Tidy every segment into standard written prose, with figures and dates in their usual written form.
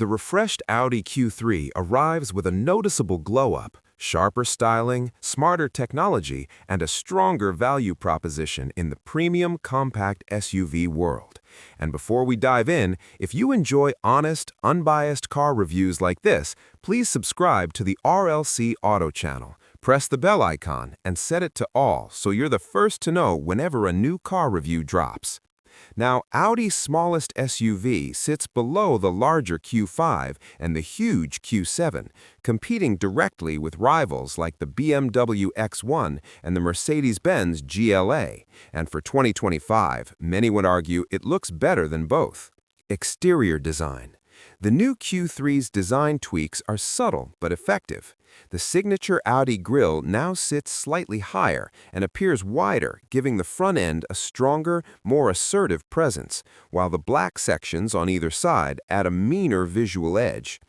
The refreshed Audi Q3 arrives with a noticeable glow-up, sharper styling, smarter technology, and a stronger value proposition in the premium compact SUV world. And before we dive in, if you enjoy honest, unbiased car reviews like this, please subscribe to the RLC Auto channel. Press the bell icon and set it to all so you're the first to know whenever a new car review drops. Now, Audi's smallest SUV sits below the larger Q5 and the huge Q7, competing directly with rivals like the BMW X1 and the Mercedes-Benz GLA. And for 2025, many would argue it looks better than both. Exterior design. The new Q3's design tweaks are subtle but effective. The signature Audi grille now sits slightly higher and appears wider, giving the front end a stronger, more assertive presence, while the black sections on either side add a meaner visual edge.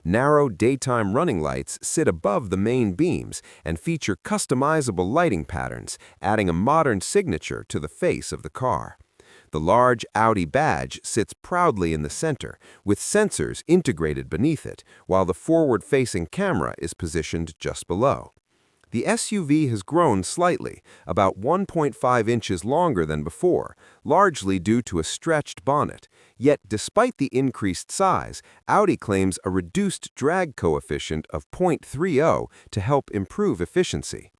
Narrow daytime running lights sit above the main beams and feature customizable lighting patterns, adding a modern signature to the face of the car. The large Audi badge sits proudly in the center, with sensors integrated beneath it, while the forward-facing camera is positioned just below. The SUV has grown slightly, about 1.5 inches longer than before, largely due to a stretched bonnet. Yet, despite the increased size, Audi claims a reduced drag coefficient of 0.30 to help improve efficiency.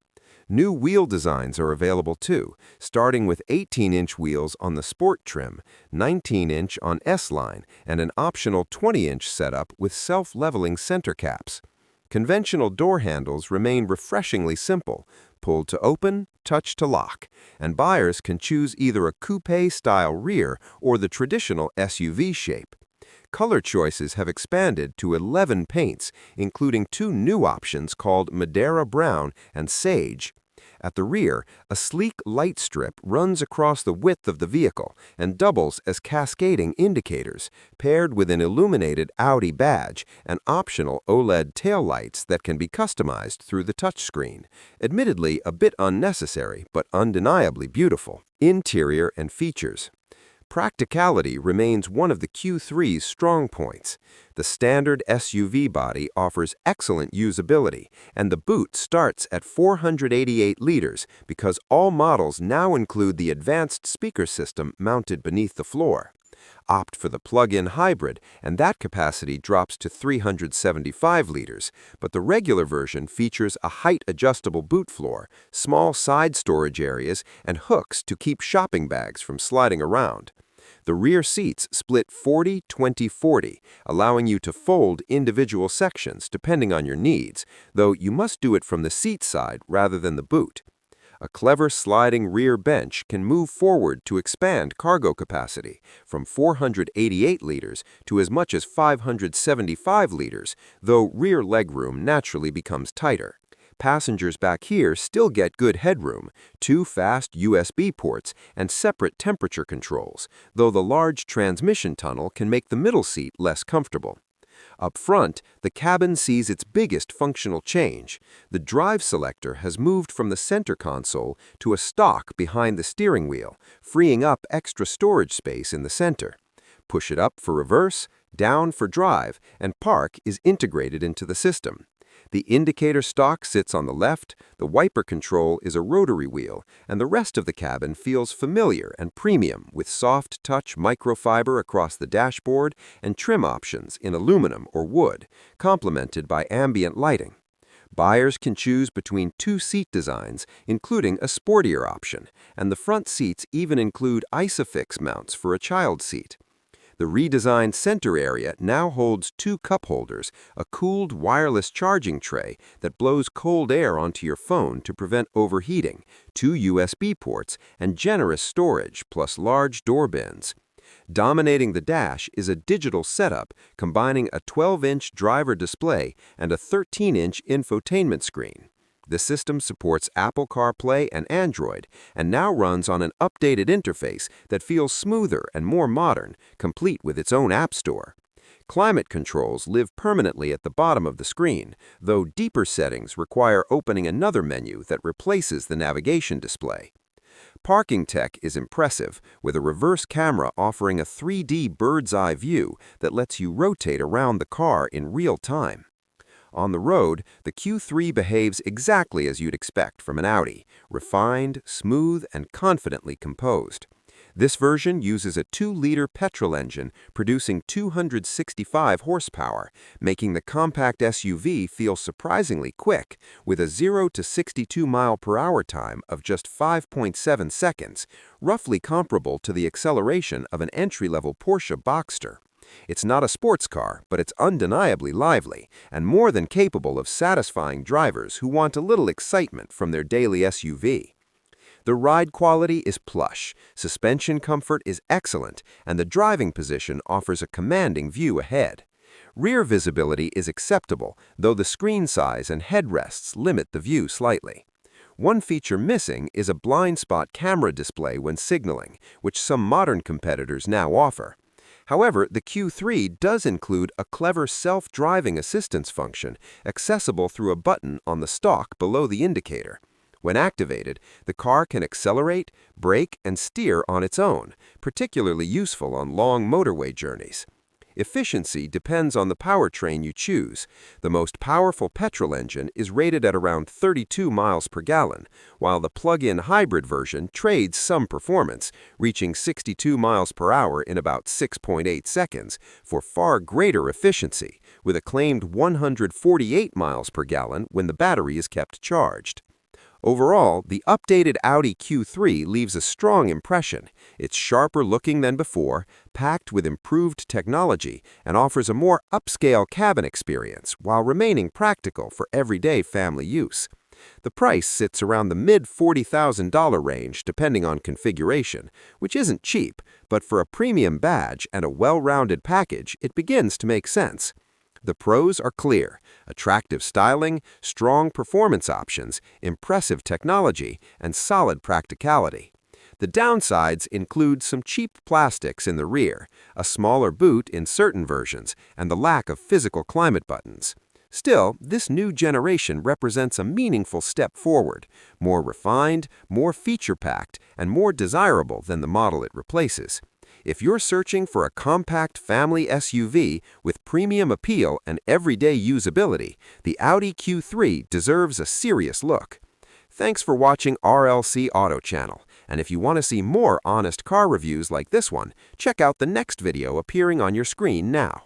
New wheel designs are available too, starting with 18-inch wheels on the Sport trim, 19-inch on S-Line, and an optional 20-inch setup with self-leveling center caps. Conventional door handles remain refreshingly simple, pull to open, touch to lock, and buyers can choose either a coupe-style rear or the traditional SUV shape. Color choices have expanded to 11 paints, including two new options called Madeira Brown and Sage. At the rear, a sleek light strip runs across the width of the vehicle and doubles as cascading indicators, paired with an illuminated Audi badge and optional OLED taillights that can be customized through the touchscreen. Admittedly, a bit unnecessary, but undeniably beautiful. Interior and features. Practicality remains one of the Q3's strong points. The standard SUV body offers excellent usability, and the boot starts at 488 liters because all models now include the advanced speaker system mounted beneath the floor. Opt for the plug-in hybrid, and that capacity drops to 375 liters, but the regular version features a height-adjustable boot floor, small side storage areas, and hooks to keep shopping bags from sliding around. The rear seats split 40-20-40, allowing you to fold individual sections depending on your needs, though you must do it from the seat side rather than the boot. A clever sliding rear bench can move forward to expand cargo capacity from 488 liters to as much as 575 liters, though rear legroom naturally becomes tighter. Passengers back here still get good headroom, two fast USB ports, and separate temperature controls, though the large transmission tunnel can make the middle seat less comfortable. Up front, the cabin sees its biggest functional change. The drive selector has moved from the center console to a stalk behind the steering wheel, freeing up extra storage space in the center. Push it up for reverse, down for drive, and park is integrated into the system. The indicator stalk sits on the left, the wiper control is a rotary wheel, and the rest of the cabin feels familiar and premium with soft-touch microfiber across the dashboard and trim options in aluminum or wood, complemented by ambient lighting. Buyers can choose between two seat designs, including a sportier option, and the front seats even include ISOFIX mounts for a child seat. The redesigned center area now holds two cup holders, a cooled wireless charging tray that blows cold air onto your phone to prevent overheating, two USB ports, and generous storage, plus large door bins. Dominating the dash is a digital setup combining a 12-inch driver display and a 13-inch infotainment screen. The system supports Apple CarPlay and Android, and now runs on an updated interface that feels smoother and more modern, complete with its own app store. Climate controls live permanently at the bottom of the screen, though deeper settings require opening another menu that replaces the navigation display. parking tech is impressive, with a reverse camera offering a 3D bird's-eye view that lets you rotate around the car in real time. On the road, the Q3 behaves exactly as you'd expect from an Audi, refined, smooth, and confidently composed. This version uses a 2-liter petrol engine producing 265 horsepower, making the compact SUV feel surprisingly quick, with a 0 to 62 mile/hour time of just 5.7 seconds, roughly comparable to the acceleration of an entry-level Porsche Boxster. It's not a sports car, but it's undeniably lively and more than capable of satisfying drivers who want a little excitement from their daily SUV. The ride quality is plush, suspension comfort is excellent, and the driving position offers a commanding view ahead. Rear visibility is acceptable, though the screen size and headrests limit the view slightly. One feature missing is a blind spot camera display when signaling, which some modern competitors now offer. However, the Q3 does include a clever self-driving assistance function accessible through a button on the stalk below the indicator. When activated, the car can accelerate, brake, and steer on its own, particularly useful on long motorway journeys. Efficiency depends on the powertrain you choose. The most powerful petrol engine is rated at around 32 miles per gallon, while the plug-in hybrid version trades some performance, reaching 62 miles per hour in about 6.8 seconds, for far greater efficiency, with a claimed 148 miles per gallon when the battery is kept charged. Overall, the updated Audi Q3 leaves a strong impression. It's sharper looking than before, packed with improved technology, and offers a more upscale cabin experience while remaining practical for everyday family use. The price sits around the mid-$40,000 range depending on configuration, which isn't cheap, but for a premium badge and a well-rounded package, it begins to make sense. The pros are clear: attractive styling, strong performance options, impressive technology, and solid practicality. The downsides include some cheap plastics in the rear, a smaller boot in certain versions, and the lack of physical climate buttons. Still, this new generation represents a meaningful step forward, more refined, more feature-packed, and more desirable than the model it replaces. If you're searching for a compact family SUV with premium appeal and everyday usability, the Audi Q3 deserves a serious look. Thanks for watching RLC Auto Channel, and if you want to see more honest car reviews like this one, check out the next video appearing on your screen now.